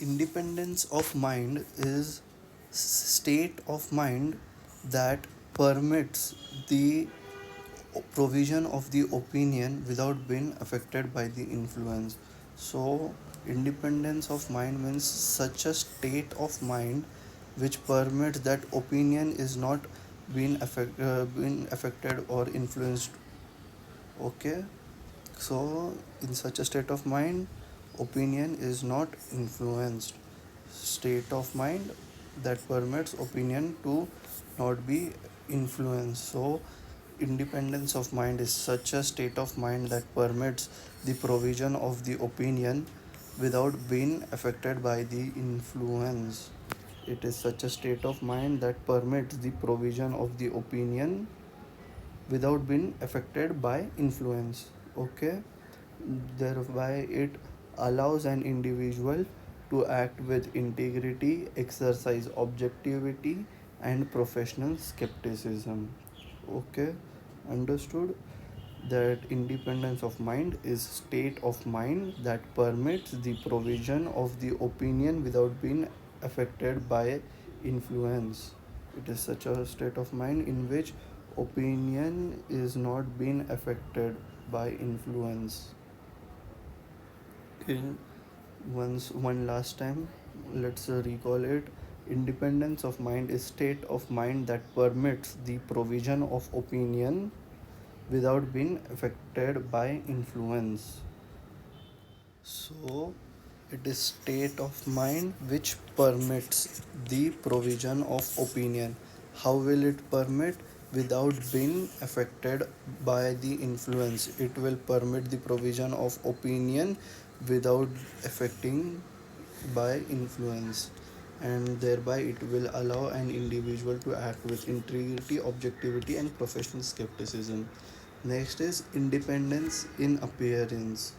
Independence of mind is state of mind that permits the provision of the opinion without being affected by the influence. So independence of mind means such a state of mind which permits that opinion is not being affected or influenced. Okay, so in such a state of mind opinion is not influenced. State of mind that permits opinion to not be influenced. So independence of mind is such a state of mind that permits the provision of the opinion without being affected by the influence. It is such a state of mind that permits the provision of the opinion without being affected by influence. Okay, thereby it allows an individual to act with integrity, exercise objectivity, and professional skepticism. Okay, understood that independence of mind is state of mind that permits the provision of the opinion without being affected by influence. It is such a state of mind in which opinion is not being affected by influence. In one last time, let's recall it. Independence of mind is state of mind that permits the provision of opinion without being affected by influence. So it is state of mind which permits the provision of opinion. How will it permit? Without being affected by the influence. It will permit the provision of opinion without affecting by influence, and thereby it will allow an individual to act with integrity, objectivity, and professional skepticism. Next is independence in appearance.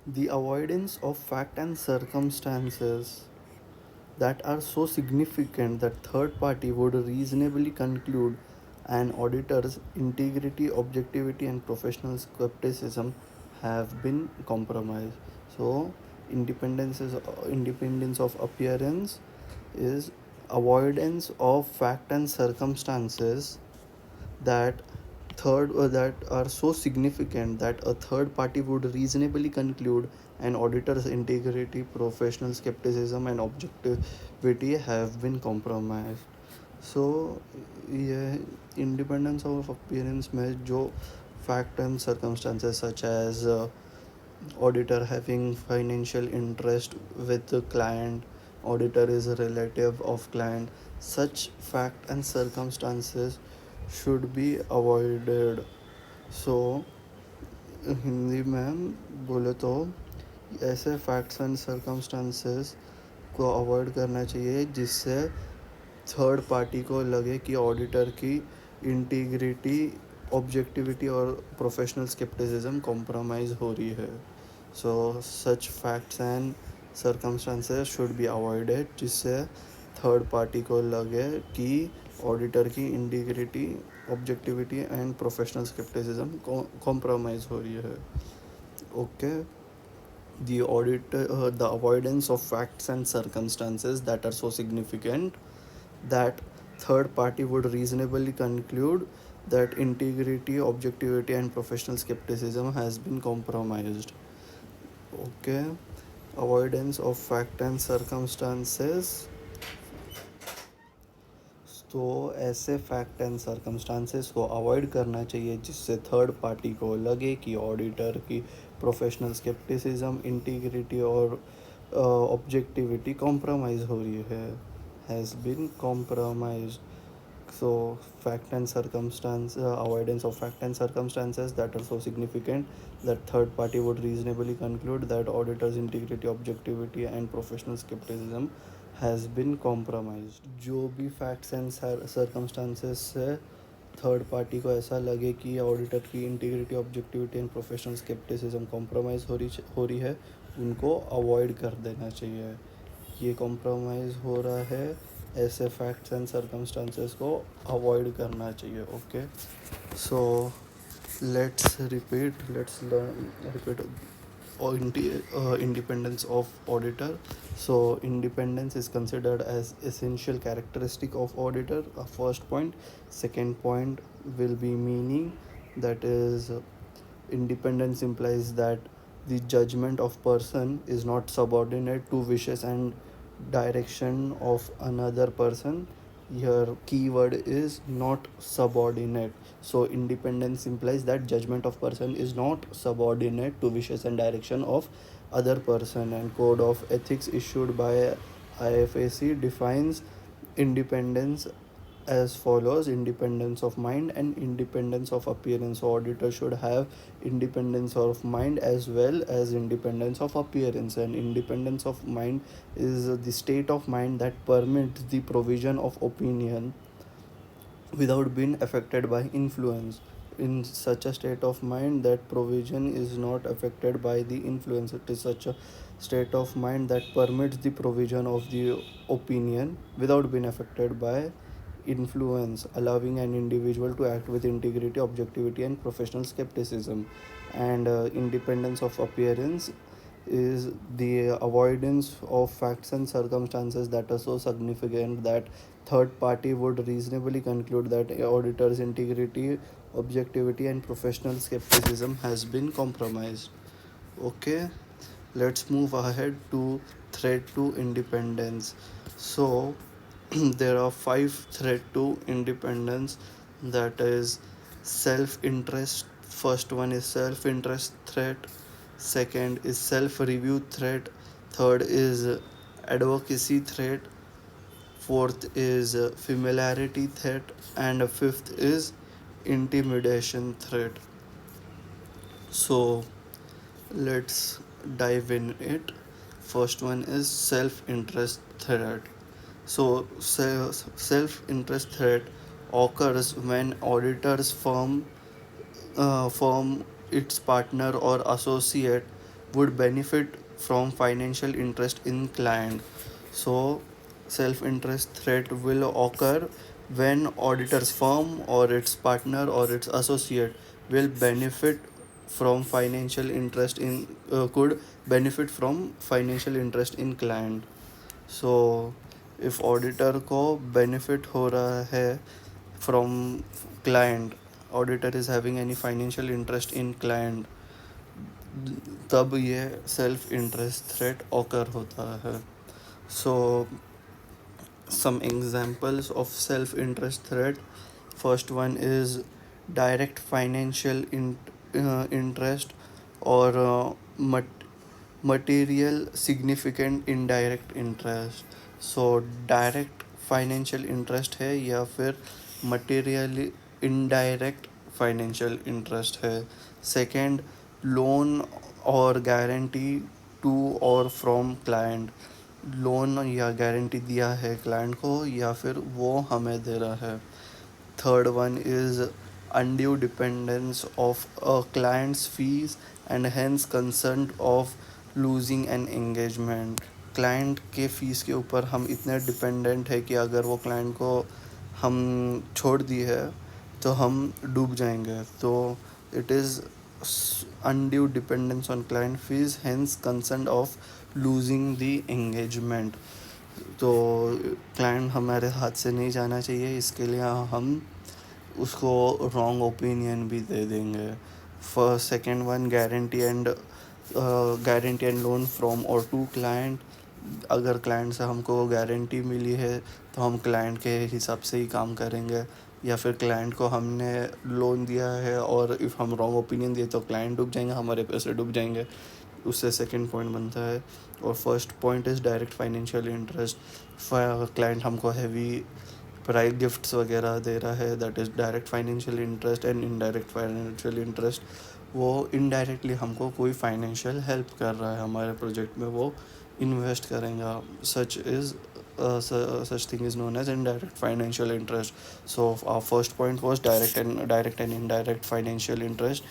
The avoidance of fact and circumstances that are so significant that third party would reasonably conclude an auditor's integrity, objectivity, and professional skepticism have been compromised. So independence of appearance is avoidance of fact and circumstances that that are so significant that a third party would reasonably conclude an auditor's integrity, professional skepticism, and objectivity have been compromised. So ये independence of appearance में जो fact and circumstances such as auditor having financial interest with the client, auditor is a relative of client, such fact and circumstances should be avoided. So Hindi में हम बोले तो ऐसे facts and circumstances को avoid करना चाहिए जिससे थर्ड पार्टी को लगे कि ऑडिटर की इंटीग्रिटी, ऑब्जेक्टिविटी और प्रोफेशनल स्केप्टिसिज्म कॉम्प्रोमाइज़ हो रही है. So such facts and circumstances should be avoided जिससे थर्ड पार्टी को लगे कि ऑडिटर की integrity, objectivity and professional scepticism compromise हो रही है. Okay, the avoidance of facts and circumstances that are so significant that third party would reasonably conclude that integrity, objectivity, and professional skepticism has been compromised. Okay, avoidance of fact and circumstances. तो ऐसे fact and circumstances को avoid करना चाहिए जिससे third party को लगे कि auditor की प्रोफेशनल स्केप्टिसिज्म, इंटीग्रिटी और ऑब्जेक्टिविटी कॉम्प्रोमाइज़ हो रही है, has been compromised. So fact and circumstance avoidance of fact and circumstances that are so significant that third party would reasonably conclude that auditor's integrity, objectivity, and professional skepticism has been compromised. जो भी facts and circumstances से third party को ऐसा लगे कि auditor की integrity, objectivity and professional scepticism compromise हो रही है, उनको अवॉइड कर देना चाहिए. ये कॉम्प्रोमाइज़ हो रहा है, ऐसे फैक्ट्स एंड सर्कमस्टांसेस को अवॉइड करना चाहिए. Okay, so let's repeat independence of auditor. So independence is considered as essential characteristic of auditor. First point. Second point will be meaning. That is, independence implies that the judgment of person is not subordinate to wishes and direction of another person. Here keyword is not subordinate. So independence implies that judgment of person is not subordinate to wishes and direction of other person. And code of ethics issued by IFAC defines independence as follows: independence of mind and independence of appearance. So auditor should have independence of mind as well as independence of appearance. And independence of mind is the state of mind that permits the provision of opinion without being affected by influence. In such a state of mind, that provision is not affected by the influence. It is such a state of mind that permits the provision of the opinion without being affected by influence, allowing an individual to act with integrity, objectivity, and professional skepticism. And independence of appearance is the avoidance of facts and circumstances that are so significant that third party would reasonably conclude that auditor's integrity, objectivity, and professional skepticism has been compromised. Okay, let's move ahead to threat to independence. So there are five threat to independence. That is self interest. First one is self interest threat. Second is self review threat. Third is advocacy threat. Fourth is familiarity threat. And fifth is intimidation threat. So let's dive in it. First one is self interest threat. So self interest threat occurs when auditors firm, its partner or associate would benefit from financial interest in client. So self interest threat will occur when auditor's firm or its partner or its associate will benefit from financial interest in could benefit from financial interest in client. So if auditor को benefit हो रहा है from client, auditor is having any financial interest in client, तब ये self interest threat occur होता है. सो some examples of self interest threat. First one is direct financial interest or material significant indirect interest. So direct financial interest है या फिर material indirect financial interest है. Second, loan or guarantee to or from client. Loan या guarantee दिया है client को या फिर वो हमें दे रहा है. Third one is undue dependence of a clients fees and hence concern of losing an engagement. Client के फ़ीस के ऊपर हम इतने डिपेंडेंट है कि अगर वो क्लाइंट को हम छोड़ दी है तो हम डूब जाएंगे. तो it is undue dependence on client fees, hence concern of losing the engagement. तो क्लाइंट हमारे हाथ से नहीं जाना चाहिए, इसके लिए हम उसको रॉन्ग ओपिनियन भी दे देंगे. First second one guarantee and loan from और टू क्लाइंट. अगर क्लाइंट से हमको गारंटी मिली है तो हम क्लाइंट के हिसाब से ही काम करेंगे, या फिर क्लाइंट को हमने लोन दिया है और इफ़ हम रॉन्ग ओपिनियन दिए तो क्लाइंट डूब जाएंगे, हमारे पैसे डूब जाएंगे. उससे सेकंड पॉइंट बनता है. और first point is direct financial interest. Client हमको हैवी प्राइस गिफ्ट्स वगैरह दे रहा है, that is direct financial interest. And indirect financial interest, वो इनडायरेक्टली हमको कोई फाइनेंशियल हेल्प कर रहा है हमारे प्रोजेक्ट में, वो इन्वेस्ट करेंगे. Such thing is known as indirect financial interest. So our first point was direct and indirect financial interest.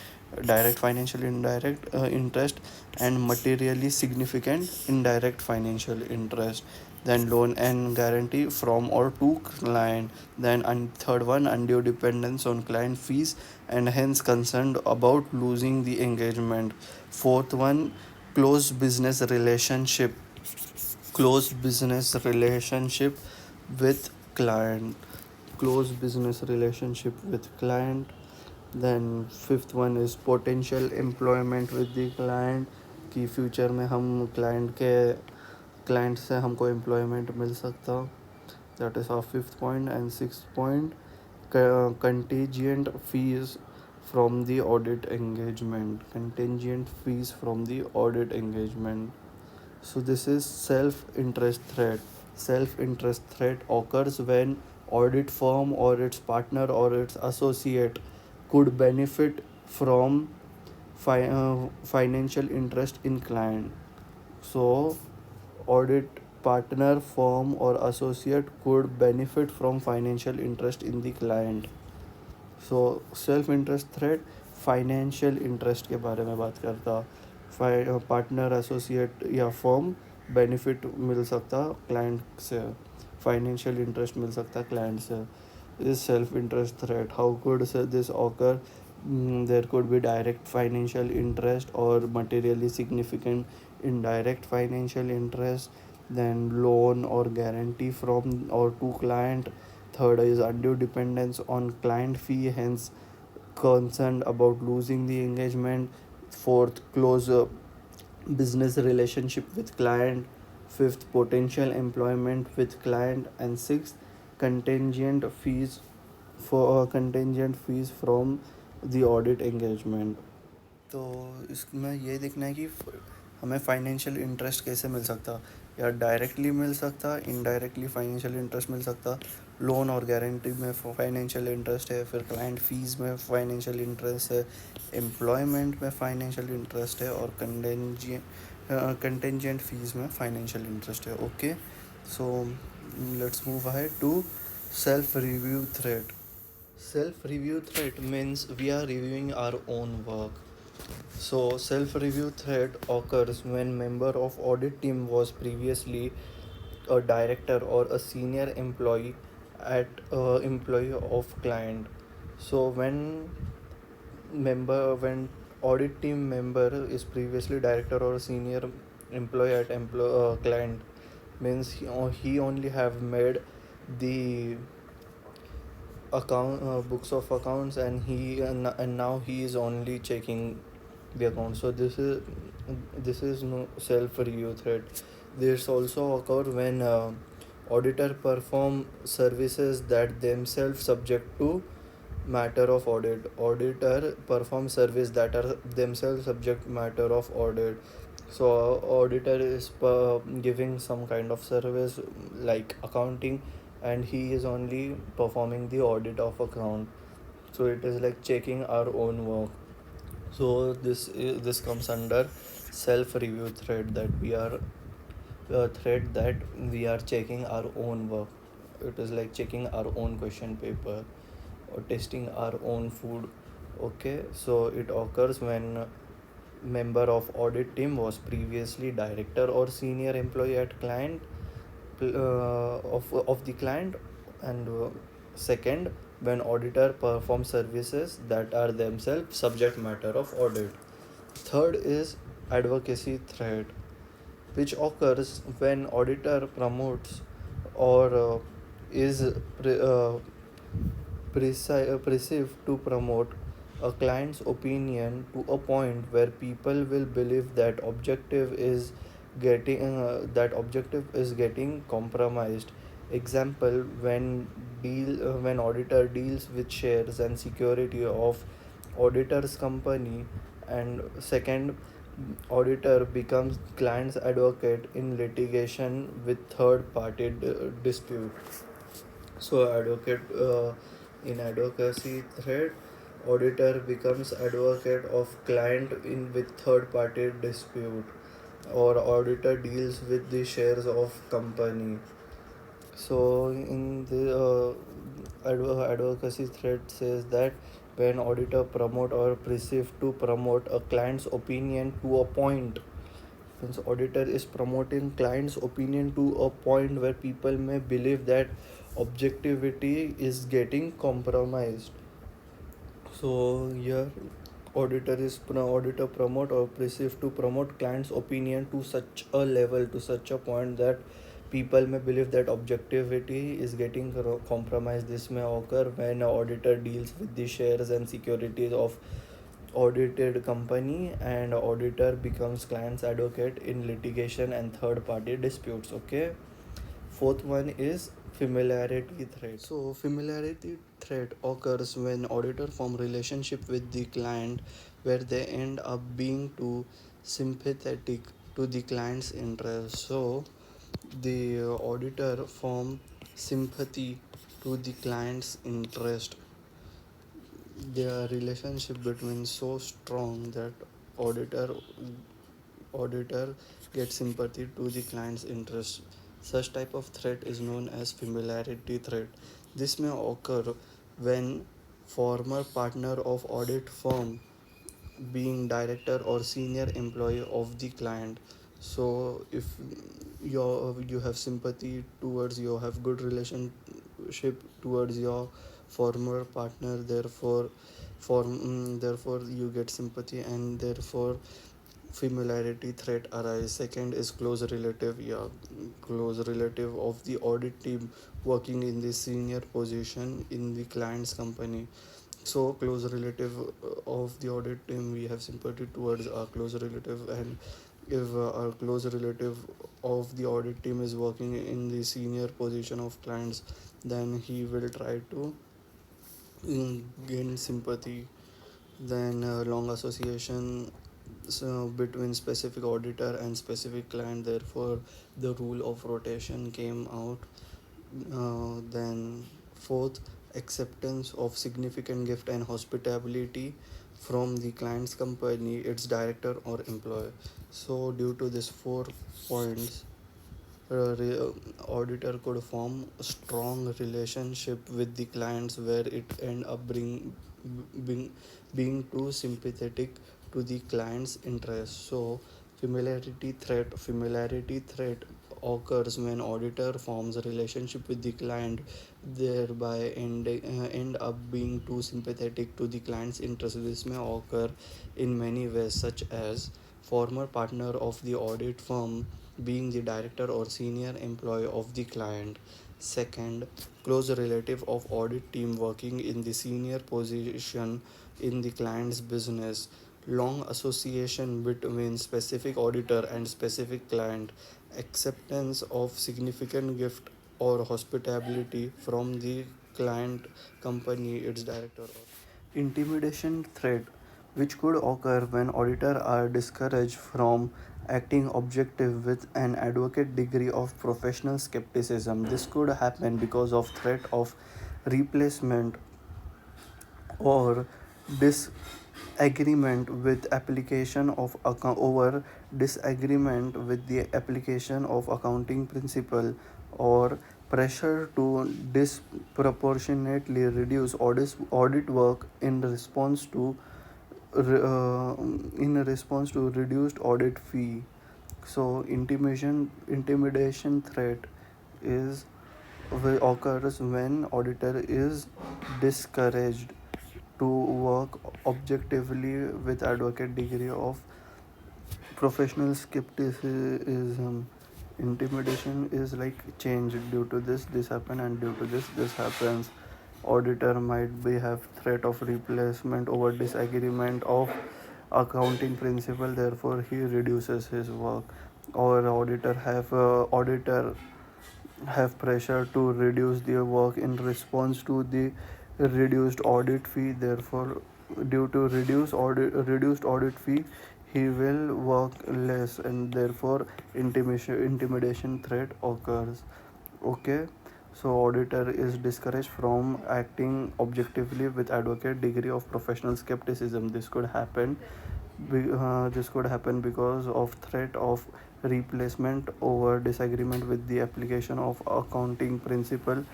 Direct financial indirect interest and materially significant indirect financial interest. Then loan and guarantee from or to client. Then third one, undue dependence on client fees and hence concerned about losing the engagement. Fourth one, close business relationship close business relationship with client close business relationship with client. Then fifth one is potential employment with the client, कि future में हम client से हमको employment मिल सकता. That is our fifth point. And six point, contingent fees from the audit engagement. So this is self-interest threat. Self-interest threat occurs when audit firm or its partner or its associate could benefit from financial interest in client. So audit partner, firm or associate could benefit from financial interest in the client. So self interest threat financial interest के बारे में बात करता. Partner, associate या firm benefit मिल सकता client से, financial interest मिल सकता क्लाइंट से. Is self interest threat. How could this occur? There could be direct financial interest or materially significant indirect financial interest. Then loan or guarantee from or to client. Third is undue dependence on client fee, hence concerned about losing the engagement. Fourth, close business relationship with client. Fifth, potential employment with client. And sixth, contingent fees from the audit engagement. तो इसमें ये देखना है कि हमें financial interest कैसे मिल सकता. या डायरेक्टली मिल सकता, इनडायरेक्टली फाइनेंशियल इंटरेस्ट मिल सकता. लोन और गारंटी में फाइनेंशियल इंटरेस्ट है, फिर क्लाइंट फीस में फाइनेंशियल इंटरेस्ट है, एम्प्लॉयमेंट में फाइनेंशियल इंटरेस्ट है, और कंटेंजेंट फीस में फाइनेंशियल इंटरेस्ट है. Okay, so let's move ahead to self review threat. Self review threat means we are reviewing our own work. So self review threat occurs when member of audit team was previously a director or a senior employee of client. So when audit team member is previously director or senior employee at client, means he only have made the account books of accounts, and now he is only checking the account. So this is no self review threat. This also occur when auditor perform services that themselves subject to matter of audit. Auditor perform service that are themselves subject matter of audit. So auditor is giving some kind of service like accounting, and he is only performing the audit of account. So it is like checking our own work. So this comes under self review threat, that we are threat that we are checking our own work. It is like checking our own question paper or testing our own food. Okay, so it occurs when member of audit team was previously director or senior employee at client of the client. And second, when auditor perform services that are themselves subject matter of audit. Third is advocacy threat, which occurs when auditor promotes or is perceived to promote a client's opinion to a point where people will believe that objective is getting compromised. Example, when auditor deals with shares and security of auditor's company. And second, auditor becomes client's advocate in litigation with third party dispute. So in advocacy threat, auditor becomes advocate of client in with third party dispute, or auditor deals with the shares of company. So in the advocacy threat says that when auditor promote or perceive to promote a client's opinion to a point, since auditor is promoting client's opinion to a point where people may believe that objectivity is getting compromised. So here auditor promote or perceive to promote client's opinion to such a level, to such a point that people may believe that objectivity is getting compromised. This may occur when an auditor deals with the shares and securities of audited company, and auditor becomes client's advocate in litigation and third party disputes. Okay, fourth one is familiarity threat. So familiarity threat occurs when auditor form relationship with the client where they end up being too sympathetic to the client's interest. So the auditor form sympathy to the client's interest. Their relationship between so strong that auditor auditor gets sympathy to the client's interest. Such type of threat is known as familiarity threat. This may occur when former partner of audit firm being director or senior employee of the client. So if you have sympathy towards, you have good relationship towards your former partner, therefore you get sympathy, and therefore familiarity threat arise. Second is close relative. Yeah, close relative of the audit team working in the senior position in the client's company. So close relative of the audit team, we have sympathy towards our close relative. And if our close relative of the audit team is working in the senior position of clients, then he will try to gain sympathy. Then long association, so between specific auditor and specific client, therefore the rule of rotation came out. Then fourth, acceptance of significant gift and hospitality from the client's company, its director or employer. So due to these 4 points, auditor could form a strong relationship with the clients where it end up being, being too sympathetic to the client's interest. So familiarity threat occurs when auditor forms a relationship with the client, thereby end up being too sympathetic to the client's interest. This may occur in many ways, such as former partner of the audit firm being the director or senior employee of the client. Second, close relative of audit team working in the senior position in the client's business. Long association between specific auditor and specific client. Acceptance of significant gift or hospitality from the client company, its director. Intimidation threat, which could occur when auditors are discouraged from acting objective with an advocate degree of professional skepticism. This could happen because of threat of replacement or disagreement with application of over disagreement with the application of accounting principle, or pressure to disproportionately reduce audit work in response to reduced audit fee. So intimidation threat is occurs when auditor is discouraged to work objectively with advocate degree of professional skepticism. Intimidation is like change, due to this happen, and due to this happens. Auditor might be have threat of replacement over disagreement of accounting principle, therefore he reduces his work. Or auditor have pressure to reduce their work in response to the reduced audit fee, therefore due to reduced audit fee, he will work less, and therefore intimidation threat occurs. Okay, so auditor is discouraged from acting objectively with advocate degree of professional skepticism. This could happen because of threat of replacement over disagreement with the application of accounting principle.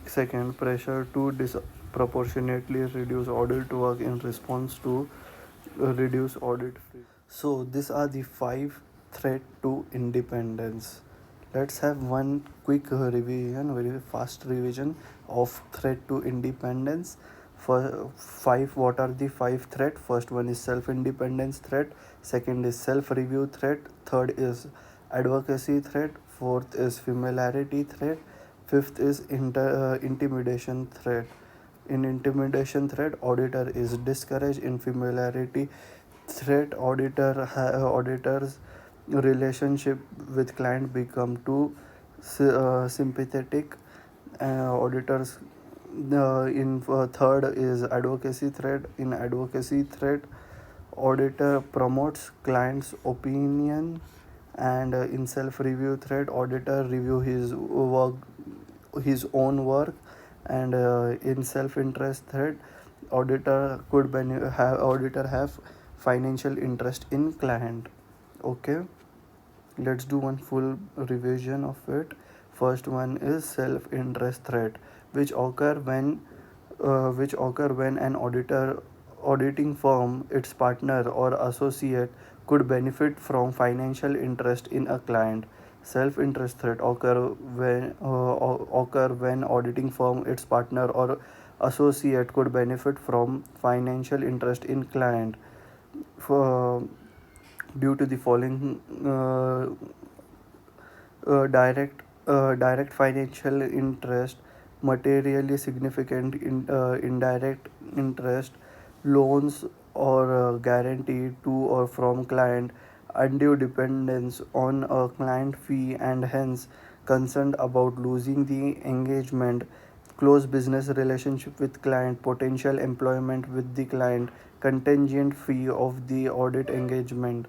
Second, pressure to disproportionately reduce audit work in response to reduce audit fee. So these are the 5 threat to independence. Let's have one quick revision, very fast revision of threat to independence. Five, what are the five threat? First one is self-independence threat. Second is self-review threat. Third is advocacy threat. Fourth is familiarity threat. Fifth is intimidation threat. In intimidation threat, auditor is discouraged. In familiarity threat, auditors relationship with client become too sympathetic. Auditors in third is advocacy threat. In advocacy threat, auditor promotes client's opinion. And in self review threat, auditor review his own work. And in self interest threat, auditor have financial interest in client. Okay, let's do one full revision of it. First one is self interest threat, which occur when an auditing firm, its partner or associate could benefit from financial interest in a client. Self interest threat occur when auditing firm, its partner or associate could benefit from financial interest in client for due to the following direct financial interest, materially significant indirect interest, loans or guarantee to or from client, undue dependence on a client fee and hence concerned about losing the engagement, close business relationship with client, potential employment with the client, contingent fee of the audit engagement.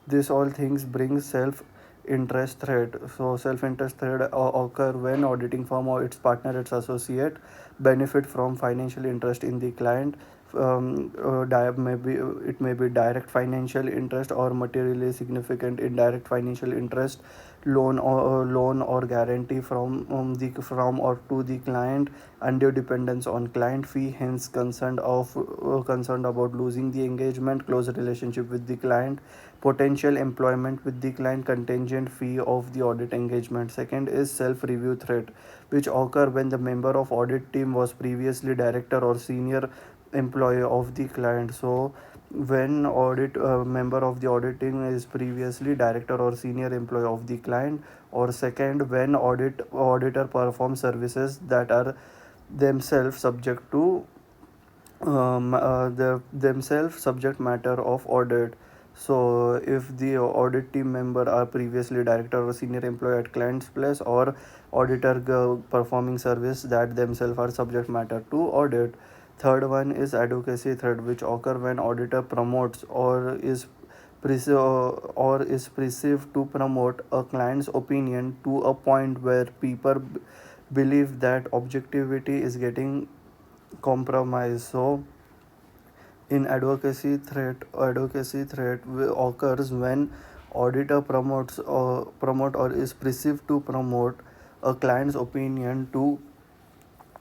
This all things bring self interest threat. So self interest threat occur when auditing firm or its partner, its associate benefit from financial interest in the client. Maybe it may be direct financial interest or materially significant indirect financial interest, loan or guarantee from or to the client, undue dependence on client fee, hence concerned about losing the engagement, close relationship with the client, potential employment with the client, contingent fee of the audit engagement. Second is self review threat, which occur when the member of audit team was previously director or senior employee of the client. So when audit member of the auditing is previously director or senior employee of the client. Or second, when auditor performs services that are themselves subject to themselves subject matter of audit. So if the audit team member are previously director or senior employee at client's place, or auditor performing service that themselves are subject matter to audit. Third one is advocacy threat, which occur when auditor promotes or is perceived to promote a client's opinion to a point where people believe that objectivity is getting compromised. So in advocacy threat occurs when auditor promote or is perceived to promote a client's opinion to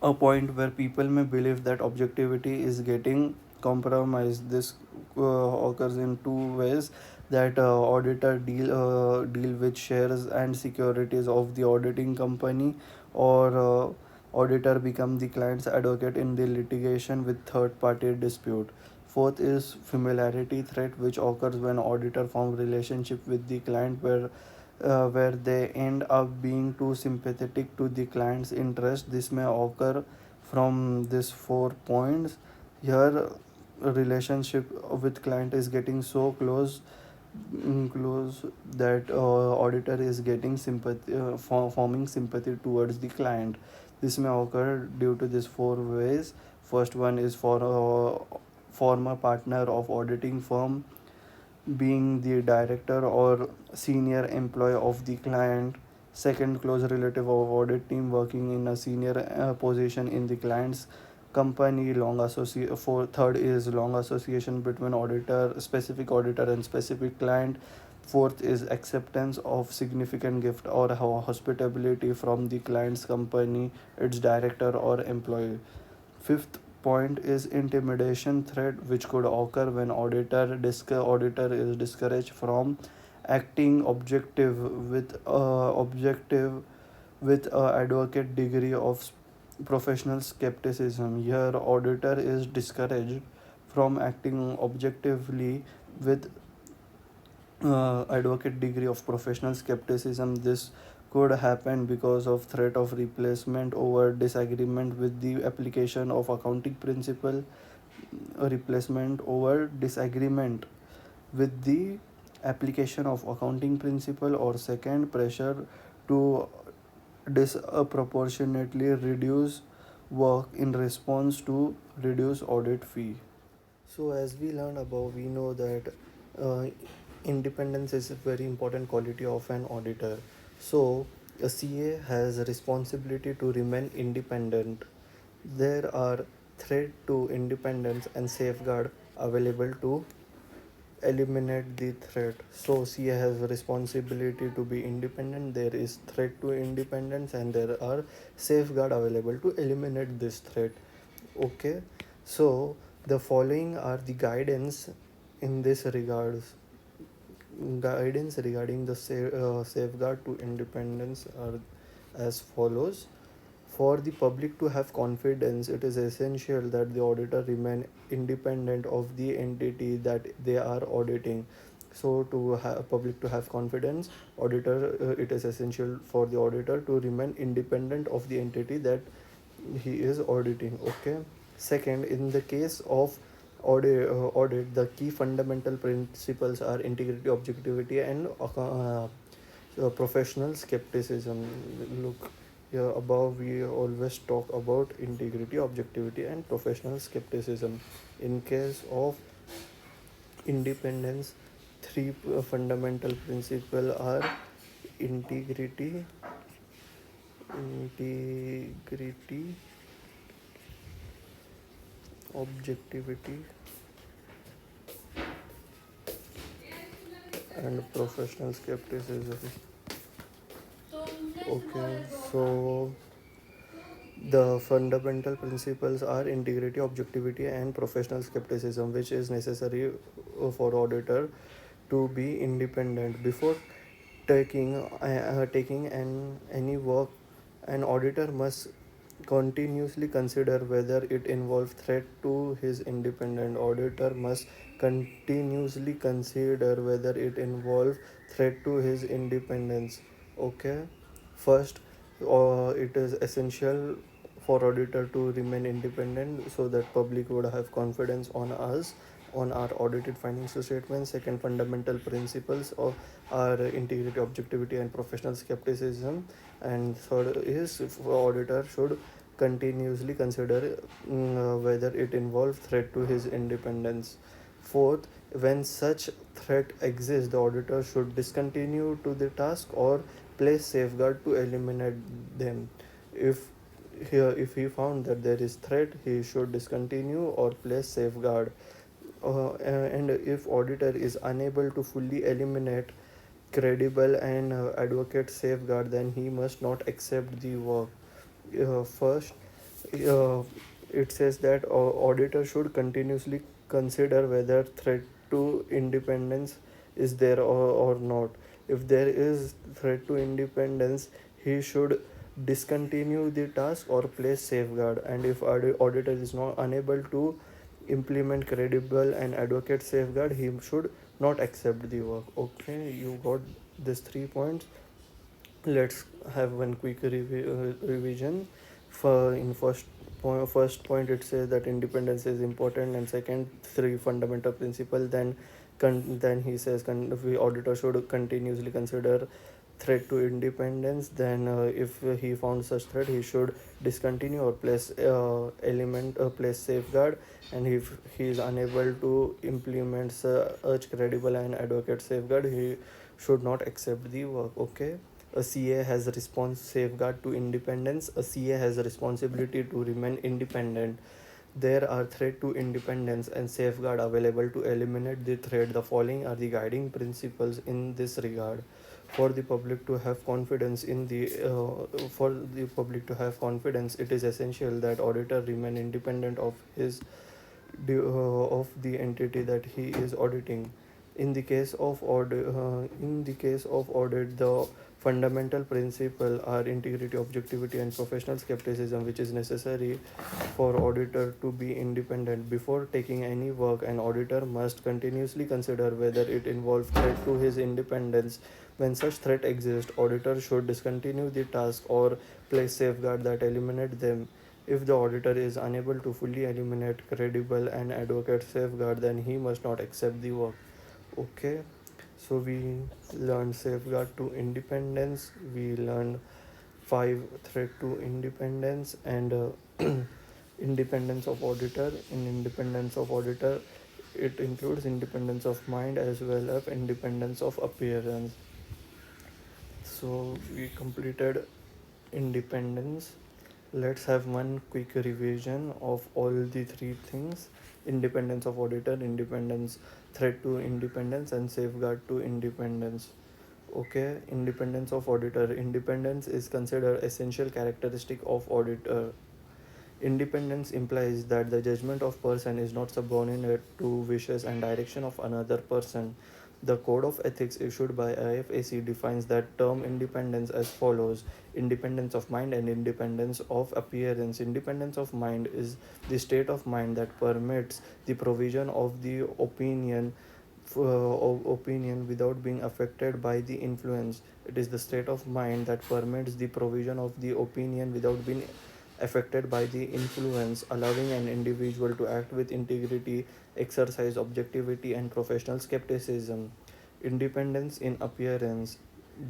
a point where people may believe that objectivity is getting compromised. This occurs in two ways: that auditor deal with shares and securities of the auditing company, or auditor become the client's advocate in the litigation with third party dispute. Fourth is familiarity threat, which occurs when auditor form relationship with the client where they end up being too sympathetic to the client's interest. This may occur from these 4 points. Here, a relationship with client is getting so close that auditor is getting sympathy, forming sympathy towards the client. This may occur due to these 4 ways. First one is for a former partner of auditing firm being the director or senior employee of the client. Second, close relative of audit team working in a senior position in the client's company. For third is long association between specific auditor and specific client. Fourth is acceptance of significant gift or hospitality from the client's company, its director or employee. Fifth point is intimidation threat, which could occur when auditor is discouraged from acting objective with a advocate degree of Professional skepticism. Here, auditor is discouraged from acting objectively with advocate degree of professional skepticism. This could happen because of threat of replacement over disagreement with the application of accounting principle, replacement over disagreement with the application of accounting principle, or second, pressure to disproportionately reduce work in response to reduce audit fee. So, as we learned above, we know that uh, independence is a very important quality of an auditor. So, a CA has a responsibility to remain independent. There are threat to independence and safeguard available to eliminate the threat. So, CA has a responsibility to be independent. There is threat to independence, and there are safeguard available to eliminate this threat. Okay, so the following are the guidance in this regards. Guidance regarding the safeguard to independence are as follows. For the public to have confidence, it is essential that the auditor remain independent of the entity that they are auditing. So, to have public to have confidence, auditor it is essential for the auditor to remain independent of the entity that he is auditing. Okay. Second, in the case of audit, the key fundamental principles are integrity, objectivity, and professional skepticism. Look, here above we always talk about integrity, objectivity, and professional skepticism. In case of independence, three fundamental principles are integrity, integrity, objectivity, and professional skepticism. Okay, so the fundamental principles are integrity, objectivity, and professional skepticism, which is necessary for auditor to be independent before taking any work. An auditor must continuously consider whether it involves threat to his independent. Auditor must continuously consider whether it involves threat to his independence. Okay, first, it is essential for auditor to remain independent so that public would have confidence on us, on our audited financial statements. Second, fundamental principles of are integrity, objectivity, and professional skepticism. And third is auditor should continuously consider whether it involves threat to his independence. Fourth, when such threat exists, the auditor should discontinue to the task or place safeguard to eliminate them. If if he found that there is threat, he should discontinue or place safeguard. And if auditor is unable to fully eliminate credible and advocate safeguard, then he must not accept the work. First, uh, it says that auditor should continuously consider whether threat to independence is there or not. If there is threat to independence, he should discontinue the task or place safeguard. And if auditor is not unable to implement credible and advocate safeguard, he should not accept the work. Okay, you got these 3 points. Let's have one quick revision. For in first point it says that independence is important, and second, three fundamental principle. Then he says the auditor should continuously consider threat to independence. Then if he found such threat, he should discontinue or place safeguard. And if he is unable to implement such credible and advocate safeguard, he should not accept the work. Okay, a CA has a response safeguard to independence. A CA has a responsibility to remain independent. There are threat to independence and safeguard available to eliminate the threat. The following are the guiding principles in this regard. For the public to have confidence in the for the public to have confidence, it is essential that auditor remain independent of the entity that he is auditing. In the case of audit, the Fundamental principles are integrity, objectivity, and professional skepticism, which is necessary for auditor to be independent. Before taking any work, an auditor must continuously consider whether it involves threat to his independence. When such threat exists, auditor should discontinue the task or place safeguard that eliminate them. If the auditor is unable to fully eliminate credible and advocate safeguard, then he must not accept the work. Okay, so we learned safeguard to independence, we learned five threat to independence, and independence of auditor. In independence of auditor, it includes independence of mind as well as independence of appearance. So we completed independence. Let's have one quick revision of all the three things: independence of auditor, independence, threat to independence, and safeguard to independence. Okay, independence of auditor. Independence is considered essential characteristic of auditor. Independence implies that the judgment of person is not subordinate to wishes and direction of another person. The Code of Ethics issued by IFAC defines that term independence as follows: independence of mind and independence of appearance. Independence of mind is the state of mind that permits the provision of the opinion without being affected by the influence. It is the state of mind that permits the provision of the opinion without being affected by the influence, allowing an individual to act with integrity, exercise objectivity, and professional skepticism. Independence in appearance,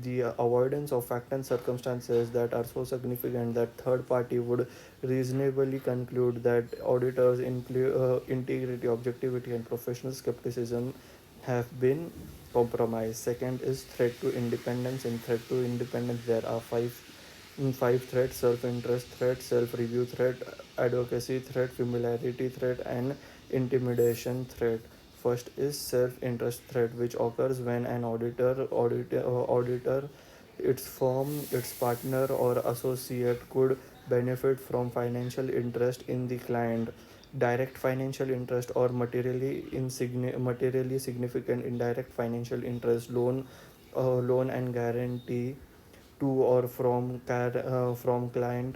the avoidance of facts and circumstances that are so significant that third party would reasonably conclude that auditors' integrity, objectivity, and professional skepticism have been compromised. Second is threat to independence. In threat to independence, there are five threats: self-interest threat, self-review threat, advocacy threat, familiarity threat, and intimidation threat. First is self-interest threat, which occurs when an auditor, its firm, its partner, or associate could benefit from financial interest in the client. Direct financial interest or materially significant indirect financial interest, loan and guarantee to or from client,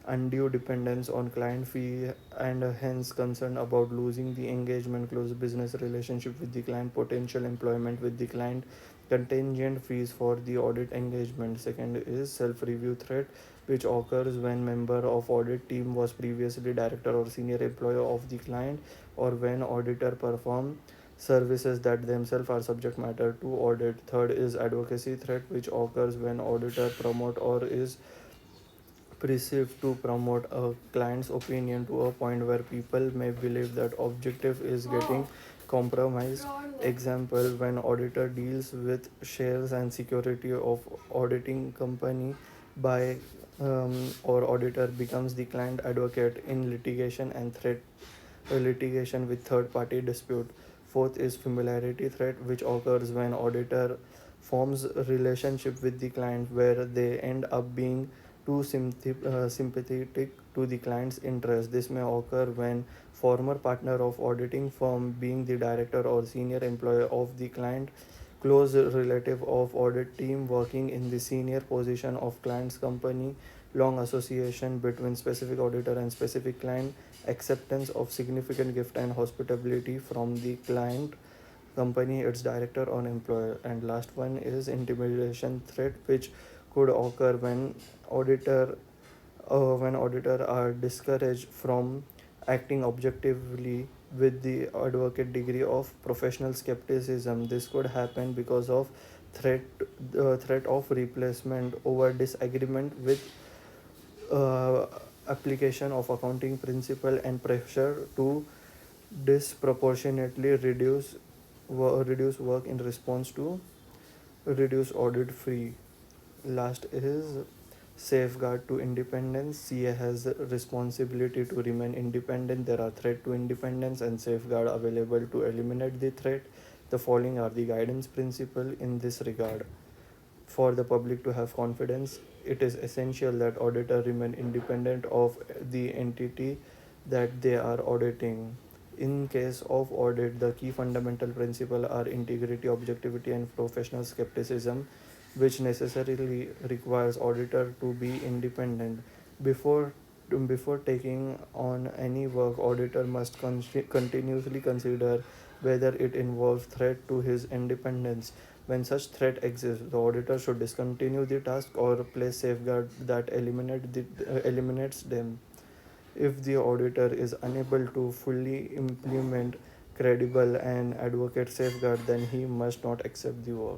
undue dependence on client fee, and hence concern about losing the engagement, close business relationship with the client, potential employment with the client, contingent fees for the audit engagement. Second is self-review threat, which occurs when member of audit team was previously director or senior employee of the client, or when auditor perform services that themselves are subject matter to audit. Third is advocacy threat, which occurs when auditor promote or is perceived to promote a client's opinion to a point where people may believe that objective is getting compromised. Example: when auditor deals with shares and security of auditing company by or auditor becomes the client advocate in litigation and threat litigation with third party dispute. Fourth is familiarity threat, which occurs when auditor forms a relationship with the client where they end up being too sympathetic to the client's interest. This may occur when former partner of auditing firm, being the director or senior employee of the client, close relative of audit team working in the senior position of client's company, long association between specific auditor and specific client, acceptance of significant gift and hospitality from the client company, its director or employer. And last one is intimidation threat, which could occur when auditor are discouraged from acting objectively with the advocate degree of professional skepticism. This could happen because of threat threat of replacement over disagreement with uh, application of accounting principle and pressure to disproportionately reduce work in response to reduce audit fee. Last is safeguard to independence. CA has responsibility to remain independent. There are threat to independence and safeguard available to eliminate the threat. The following are the guidance principle in this regard. For the public to have confidence, it is essential that auditor remain independent of the entity that they are auditing. In case of audit, the key fundamental principles are integrity, objectivity, and professional skepticism. which necessarily requires auditor to be independent. Before before taking on any work, auditor must continuously consider whether it involves threat to his independence. When such threat exists, the auditor should discontinue the task or place safeguard that eliminates them. If the auditor is unable to fully implement credible and advocate safeguard, then he must not accept the work.